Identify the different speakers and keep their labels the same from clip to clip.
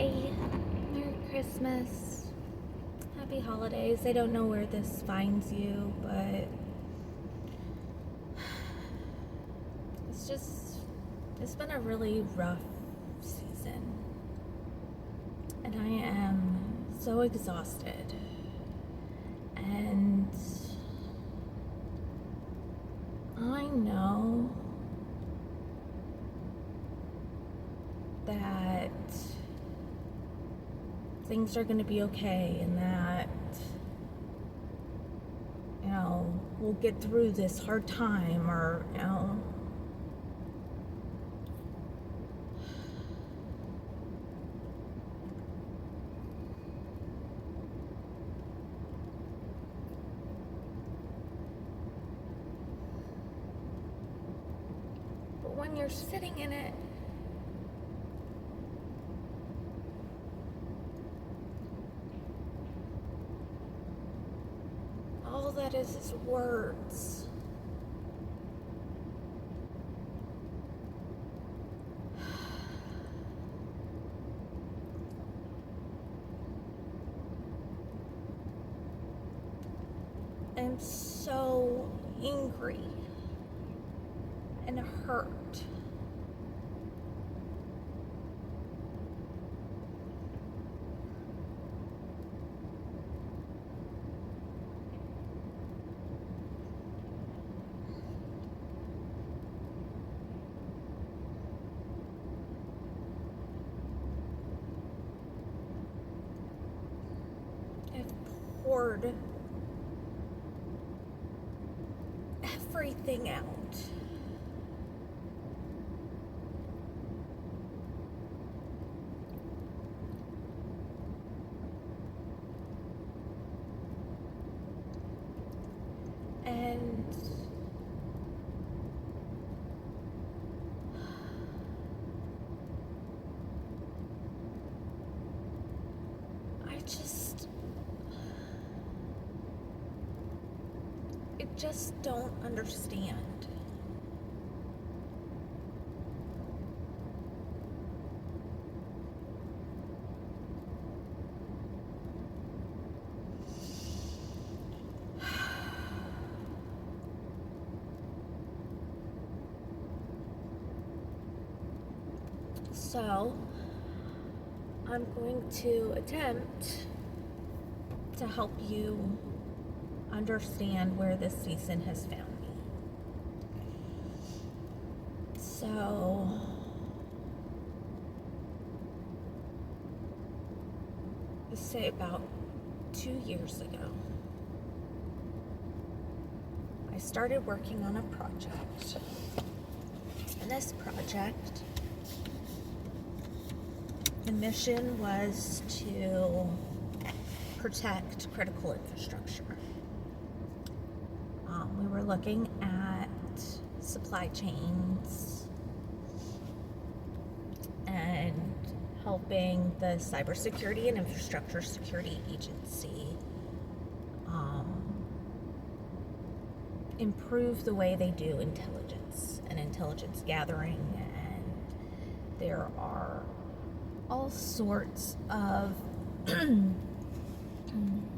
Speaker 1: Hey, Merry Christmas. Happy holidays. I don't know where this finds you, but it's been a really rough season. And I am so exhausted. And I know that things are going to be okay and that, we'll get through this hard time or. But when you're sitting in it, all that is words. I'm so angry and hurt. I've poured everything out. And I just don't understand. So, I'm going to attempt to help you understand where this season has found me. So, let's say about 2 years ago, I started working on a project. And this project, the mission was to protect critical infrastructure. We were looking at supply chains and helping the Cybersecurity and Infrastructure Security Agency improve the way they do intelligence and intelligence gathering. And there are all sorts of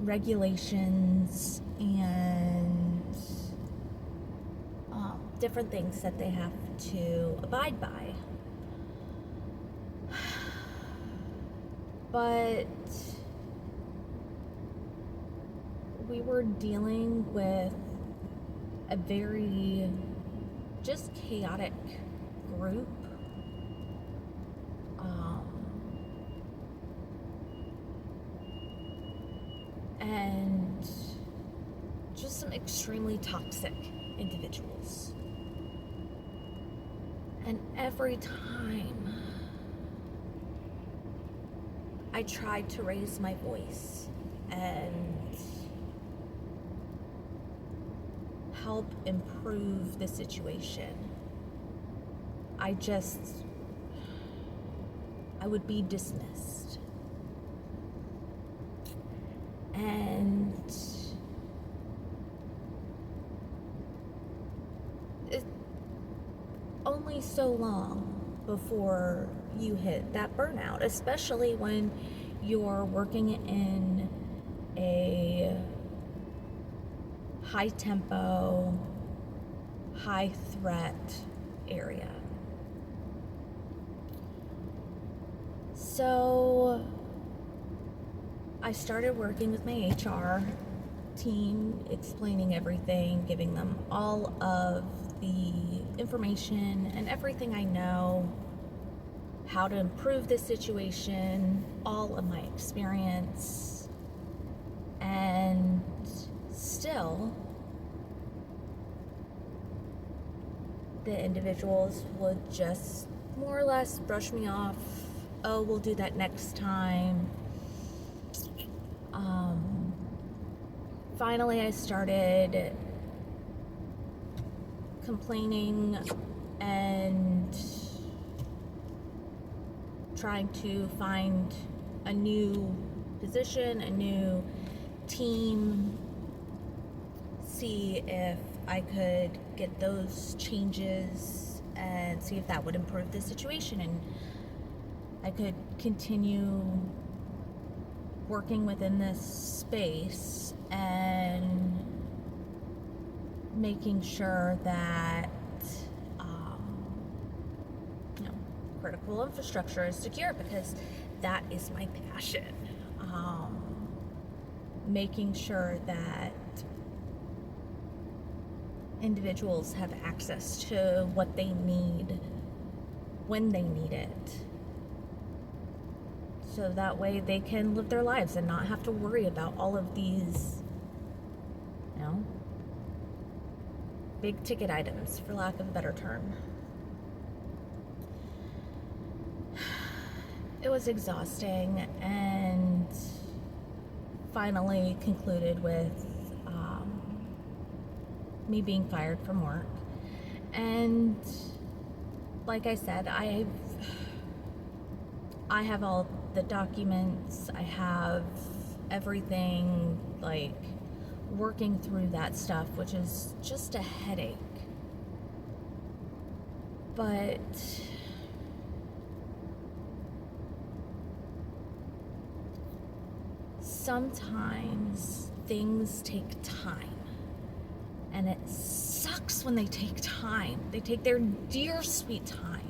Speaker 1: regulations and different things that they have to abide by. But we were dealing with a very just chaotic group. And just some extremely toxic individuals. And every time I tried to raise my voice and help improve the situation, I would be dismissed. And it only so long before you hit that burnout, especially when you're working in a high tempo, high threat area. So I started working with my HR team, explaining everything, giving them all of the information and everything I know, how to improve the situation, all of my experience. And still, the individuals would just more or less brush me off. Oh, we'll do that next time. Finally, I started complaining and trying to find a new position, a new team, see if I could get those changes and see if that would improve the situation, and I could continue working within this space and making sure that critical infrastructure is secure, because that is my passion. Making sure that individuals have access to what they need when they need it, so that way they can live their lives and not have to worry about all of these, big ticket items, for lack of a better term. It was exhausting, and finally concluded with me being fired from work. And like I said, I have all the documents, I have everything, like working through that stuff, which is just a headache. But sometimes things take time, and it sucks when they take time. They take their dear sweet time.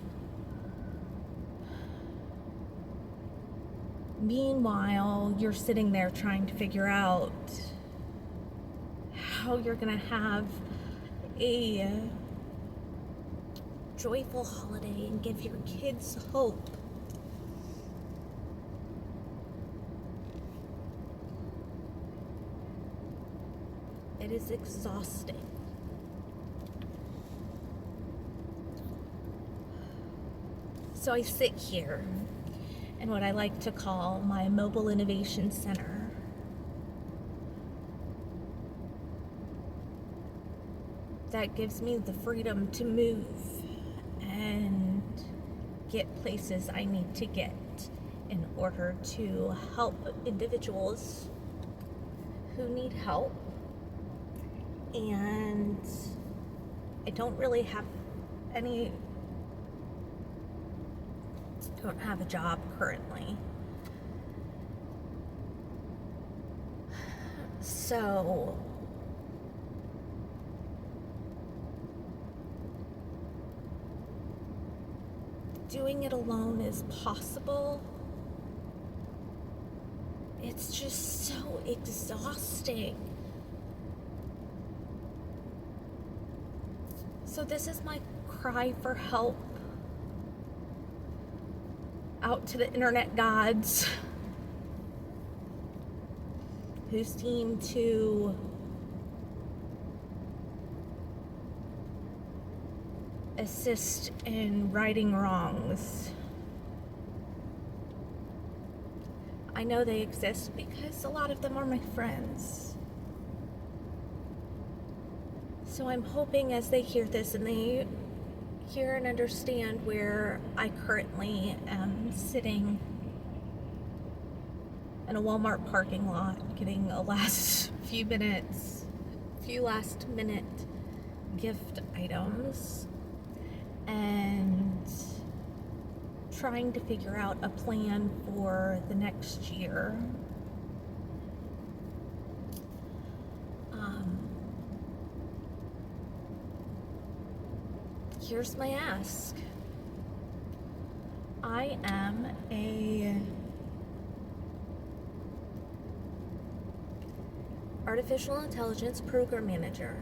Speaker 1: Meanwhile, you're sitting there trying to figure out how you're gonna have a joyful holiday and give your kids hope. It is exhausting. So I sit here in what I like to call my Mobile Innovation Center. That gives me the freedom to move and get places I need to get in order to help individuals who need help. And I don't really have a job currently. So doing it alone is possible. It's just so exhausting. So this is my cry for help out to the internet gods who seem to assist in righting wrongs. I know they exist because a lot of them are my friends. So I'm hoping as they hear this and they hear and understand where I currently am sitting in a Walmart parking lot getting a few last minute gift items and trying to figure out a plan for the next year. Here's my ask. I am a artificial intelligence program manager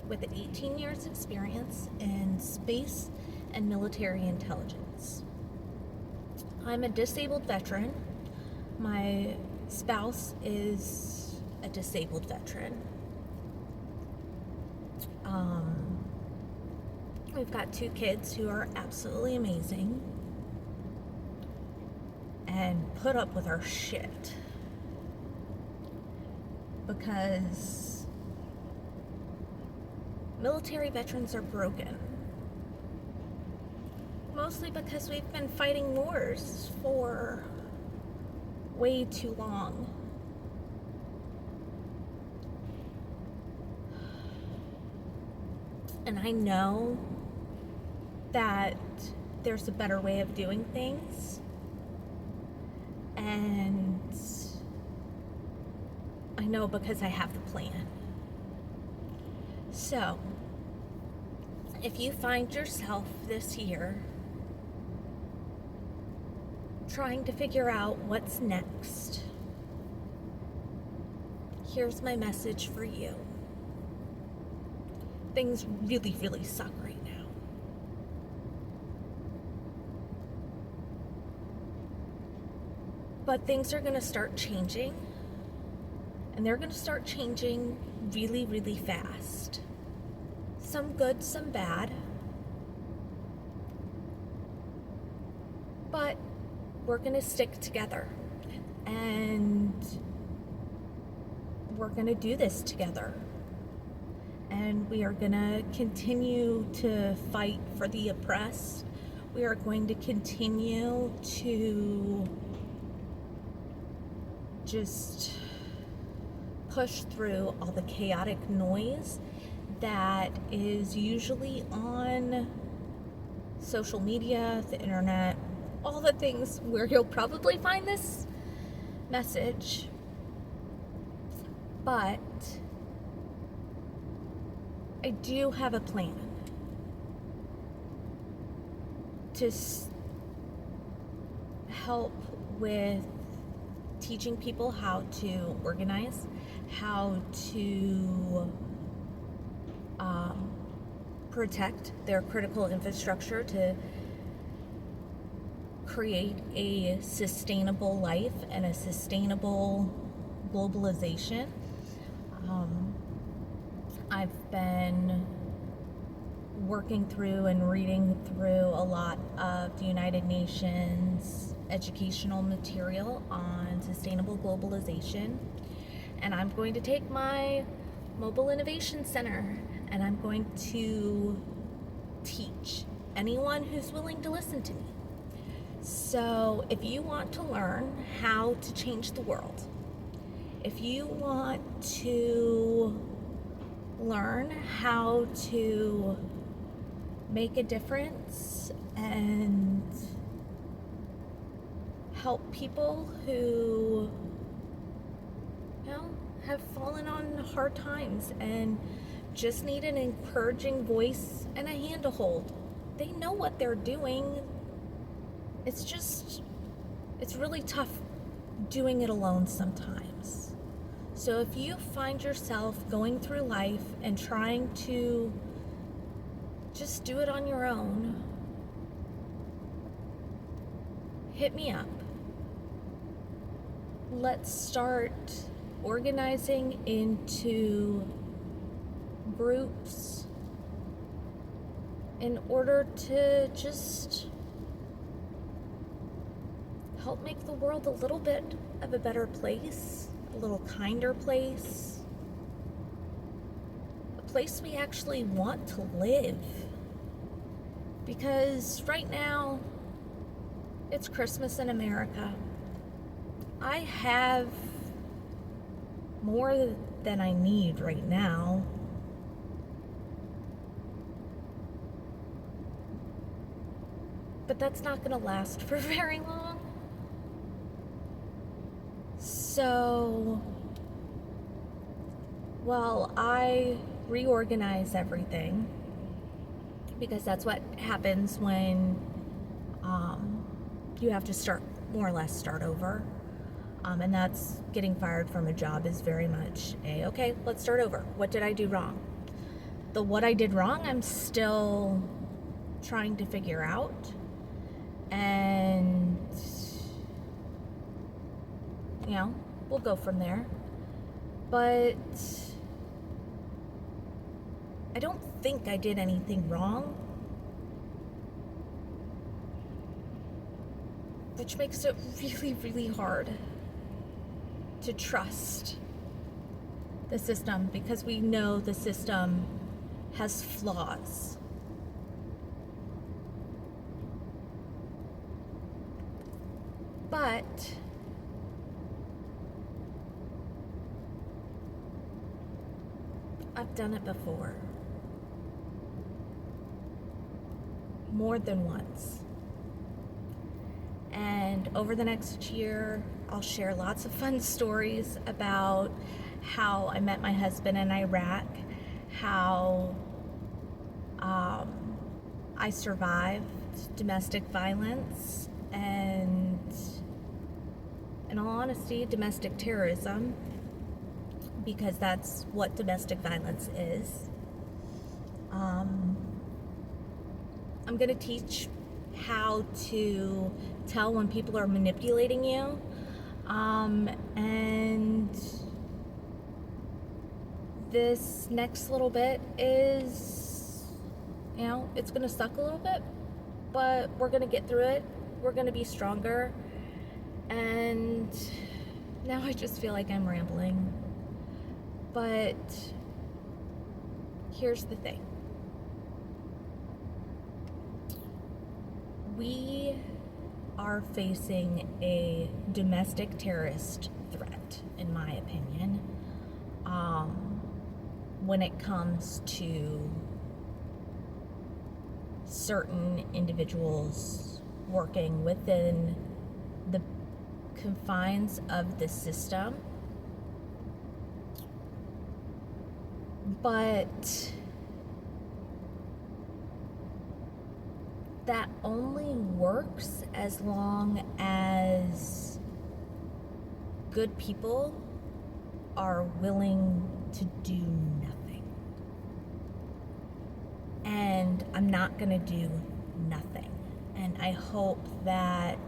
Speaker 1: with 18 years experience in space and military intelligence. I'm a disabled veteran. My spouse is a disabled veteran. We've got 2 kids who are absolutely amazing and put up with our shit because military veterans are broken. Mostly because we've been fighting wars for way too long. And I know that there's a better way of doing things. And I know because I have the plan. So, if you find yourself this year trying to figure out what's next, here's my message for you. Things really, really suck right now. But things are going to start changing. And they're going to start changing really, really fast. Some good, some bad. But we're going to stick together. And we're going to do this together. And we are going to continue to fight for the oppressed. We are going to continue to just push through all the chaotic noise that is usually on social media, the internet, all the things where you'll probably find this message. But I do have a plan to help with teaching people how to organize, how to protect their critical infrastructure to create a sustainable life and a sustainable globalization. I've been working through and reading through a lot of the United Nations educational material on sustainable globalization, and I'm going to take my Mobile Innovation Center and I'm going to teach anyone who's willing to listen to me. So if you want to learn how to change the world, if you want to learn how to make a difference and help people who, have fallen on hard times and just need an encouraging voice and a hand to hold. They know what they're doing. It's really tough doing it alone sometimes. So if you find yourself going through life and trying to just do it on your own, hit me up. Let's start organizing into groups in order to just help make the world a little bit of a better place, a little kinder place, a place we actually want to live. Because right now, it's Christmas in America. I have more than I need right now. But that's not going to last for very long. So, while I reorganize everything, because that's what happens when you have to more or less start over. And that's getting fired from a job is very much okay, let's start over. What did I do wrong? What I did wrong, I'm still trying to figure out. And, we'll go from there. But I don't think I did anything wrong, which makes it really, really hard to trust the system, because we know the system has flaws. But I've done it before. More than once. And over the next year, I'll share lots of fun stories about how I met my husband in Iraq, how I survived domestic violence, and in all honesty, domestic terrorism, because that's what domestic violence is. I'm going to teach how to tell when people are manipulating you. And this next little bit is, it's going to suck a little bit, but we're going to get through it. We're going to be stronger. And now I just feel like I'm rambling. But here's the thing. We are facing a domestic terrorist threat, in my opinion, when it comes to certain individuals working within the confines of the system. But that only works as long as good people are willing to do nothing. And I'm not going to do nothing. And I hope that,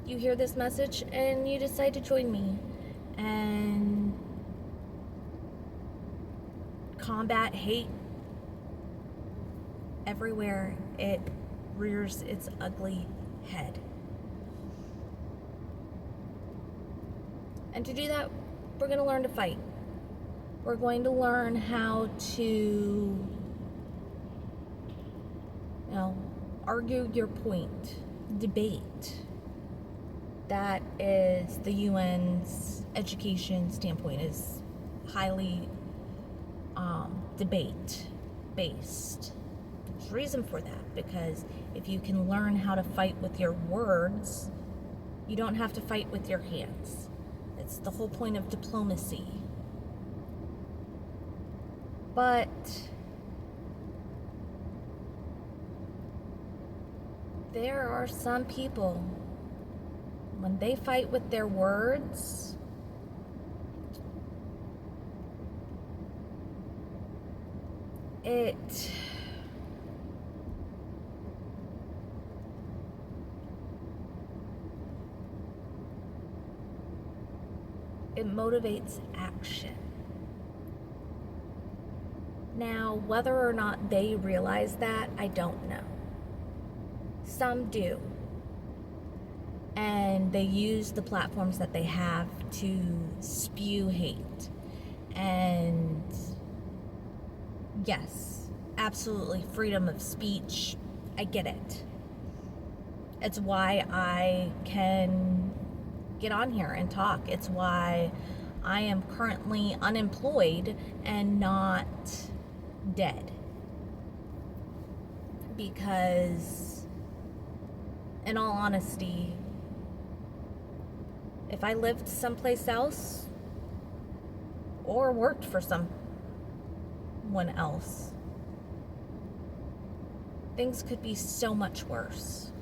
Speaker 1: you hear this message and you decide to join me and combat hate everywhere it rears its ugly head. And to do that, we're going to learn to fight. We're going to learn how to, argue your point, debate. That is the UN's education standpoint, is highly debate based. There's reason for that, because if you can learn how to fight with your words, you don't have to fight with your hands. It's the whole point of diplomacy. But there are some people, when they fight with their words, it motivates action. Now, whether or not they realize that, I don't know. Some do. And they use the platforms that they have to spew hate. And yes, absolutely, freedom of speech. I get it. It's why I can get on here and talk. It's why I am currently unemployed and not dead. because, in all honesty, if I lived someplace else or worked for someone else, things could be so much worse.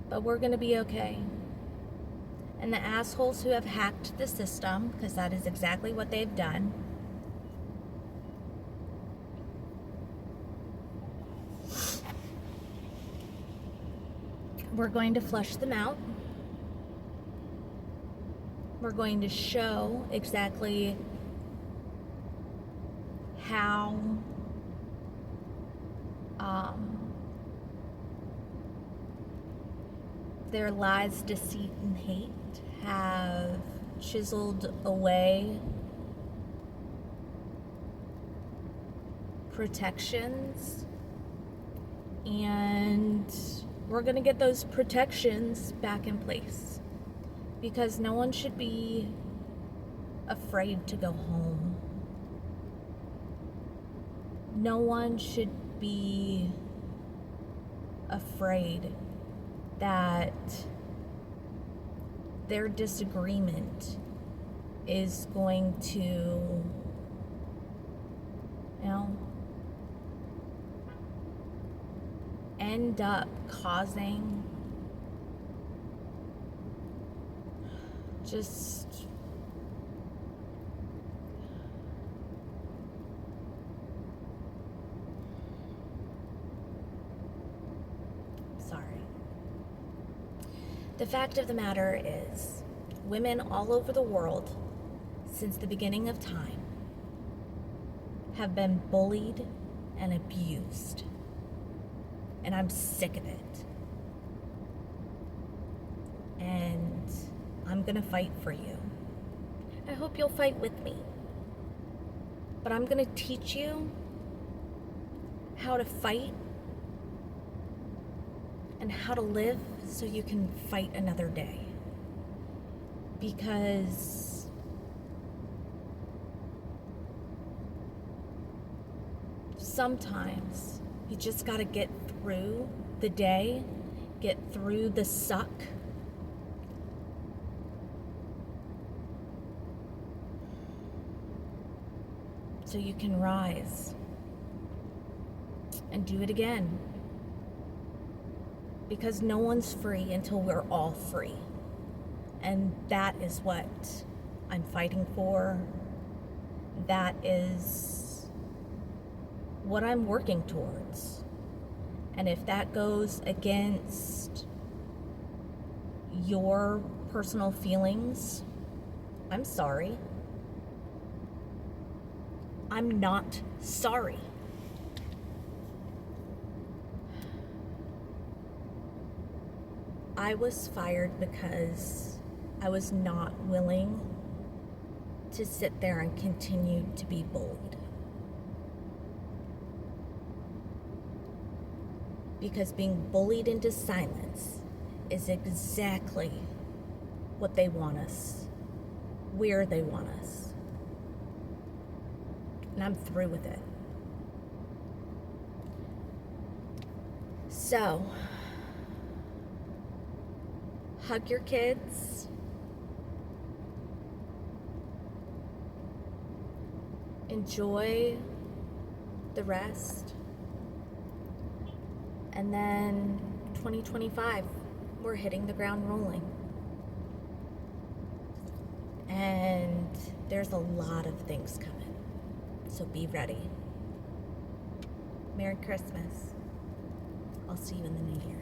Speaker 1: But we're going to be okay. And the assholes who have hacked the system, because that is exactly what they've done, we're going to flush them out. We're going to show exactly how their lies, deceit, and hate have chiseled away protections, and we're going to get those protections back in place, because no one should be afraid to go home. No one should be afraid that their disagreement is going to, end up causing just the fact of the matter is, women all over the world, since the beginning of time, have been bullied and abused. And I'm sick of it. And I'm gonna fight for you. I hope you'll fight with me. But I'm gonna teach you how to fight and how to live so you can fight another day. Because sometimes you just gotta get through the day, get through the suck, so you can rise and do it again. Because no one's free until we're all free. And that is what I'm fighting for. That is what I'm working towards. And if that goes against your personal feelings, I'm sorry. I'm not sorry. I was fired because I was not willing to sit there and continue to be bullied. Because being bullied into silence is exactly what they want us, where they want us. And I'm through with it. So, hug your kids. Enjoy the rest. And then 2025, we're hitting the ground rolling. And there's a lot of things coming. So be ready. Merry Christmas. I'll see you in the new year.